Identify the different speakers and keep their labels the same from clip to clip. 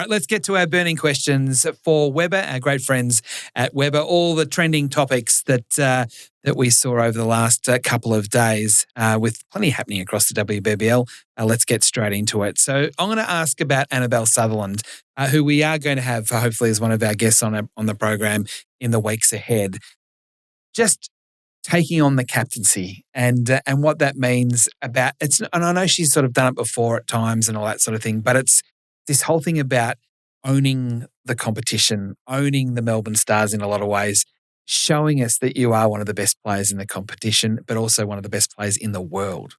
Speaker 1: right, let's get to our burning questions for Weber, our great friends at Weber. All the trending topics that we saw over the last couple of days, with plenty happening across the WBBL. Let's get straight into it. So I'm going to ask about Annabel Sutherland, who we are going to have hopefully as one of our guests on the program in the weeks ahead. Just taking on the captaincy and what that means about it's. And I know she's sort of done it before at times and all that sort of thing, but it's this whole thing about owning the competition, owning the Melbourne Stars in a lot of ways, showing us that you are one of the best players in the competition, but also one of the best players in the world.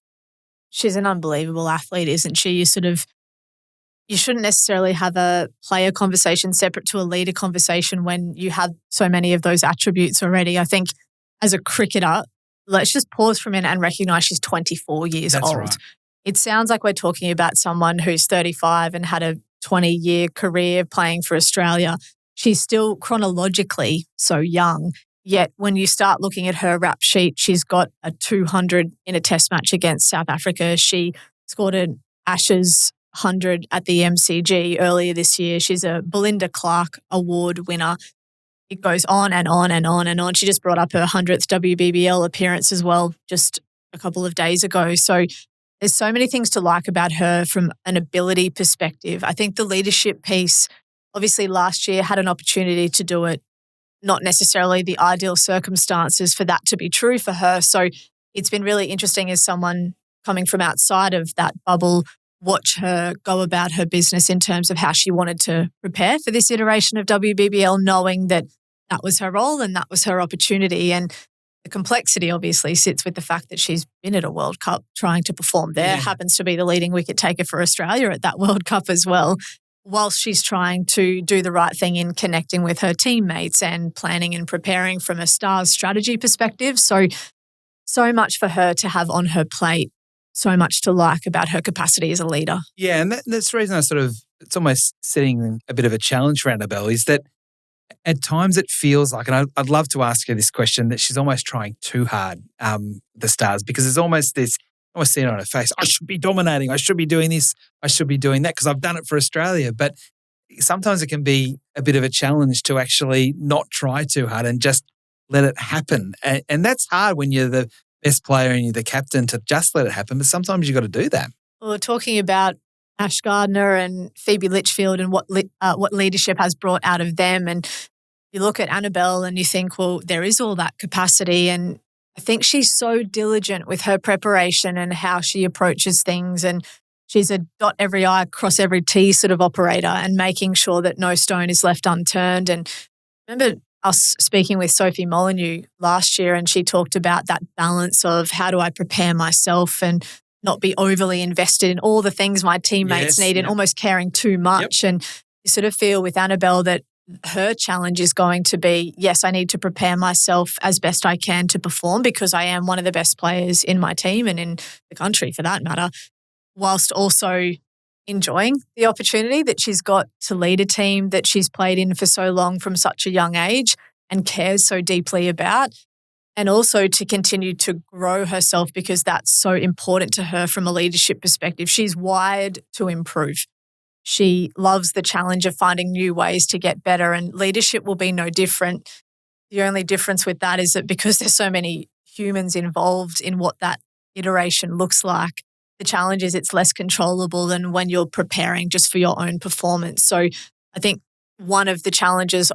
Speaker 2: She's an unbelievable athlete, isn't she? You shouldn't necessarily have a player conversation separate to a leader conversation when you have so many of those attributes already. I think as a cricketer, let's just pause for a minute and recognise she's 24 years old.
Speaker 1: Right.
Speaker 2: It sounds like we're talking about someone who's 35 and had a 20-year career playing for Australia. She's still chronologically so young, yet when you start looking at her rap sheet, she's got a 200 in a test match against South Africa. She scored an Ashes 100 at the MCG earlier this year. She's a Belinda Clark Award winner. It goes on and on and on and on. She just brought up her 100th WBBL appearance as well just a couple of days ago. So there's so many things to like about her from an ability perspective. I think the leadership piece, obviously last year had an opportunity to do it, not necessarily the ideal circumstances for that to be true for her. So it's been really interesting as someone coming from outside of that bubble, watch her go about her business in terms of how she wanted to prepare for this iteration of WBBL, knowing that that was her role and that was her opportunity. And the complexity obviously sits with the fact that she's been at a World Cup trying to perform there, happens to be the leading wicket taker for Australia at that World Cup as well, whilst she's trying to do the right thing in connecting with her teammates and planning and preparing from a Stars strategy perspective. So much for her to have on her plate. So much to like about her capacity as a leader.
Speaker 1: Yeah, and that's the reason it's almost setting a bit of a challenge for Annabel is that at times it feels like, and I'd love to ask her this question, that she's almost trying too hard, the Stars, because there's almost this, I almost see it on her face, I should be dominating, I should be doing this, I should be doing that because I've done it for Australia. But sometimes it can be a bit of a challenge to actually not try too hard and just let it happen. And that's hard when you're the best player and you're the captain to just let it happen, but sometimes you've got to do that.
Speaker 2: Well, talking about Ash Gardner and Phoebe Litchfield and what leadership has brought out of them, and you look at Annabel and you think, well, there is all that capacity, and I think she's so diligent with her preparation and how she approaches things, and she's a dot every I, cross every T sort of operator and making sure that no stone is left unturned. And remember us speaking with Sophie Molyneux last year, and she talked about that balance of how do I prepare myself and not be overly invested in all the things my teammates need and almost caring too much. Yep. And you sort of feel with Annabel that her challenge is going to be, yes, I need to prepare myself as best I can to perform because I am one of the best players in my team and in the country for that matter, whilst also enjoying the opportunity that she's got to lead a team that she's played in for so long from such a young age and cares so deeply about, and also to continue to grow herself because that's so important to her from a leadership perspective. She's wired to improve. She loves the challenge of finding new ways to get better, and leadership will be no different. The only difference with that is that because there's so many humans involved in what that iteration looks like, the challenge is it's less controllable than when you're preparing just for your own performance. So I think one of the challenges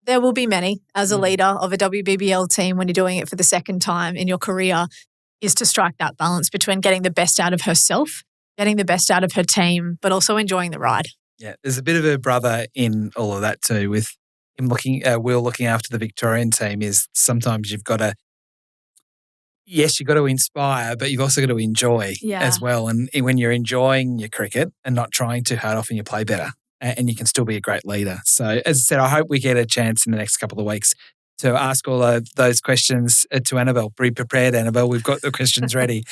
Speaker 2: there will be many as a leader of a WBBL team when you're doing it for the second time in your career is to strike that balance between getting the best out of herself, getting the best out of her team, but also enjoying the ride. Yeah,
Speaker 1: there's a bit of a brother in all of that too with him Will looking after the Victorian team is sometimes you've got to inspire, but you've also got to enjoy as well. And when you're enjoying your cricket and not trying too hard, often you play better and you can still be a great leader. So as I said, I hope we get a chance in the next couple of weeks to ask all of those questions to Annabel. Be prepared, Annabel. We've got the questions ready.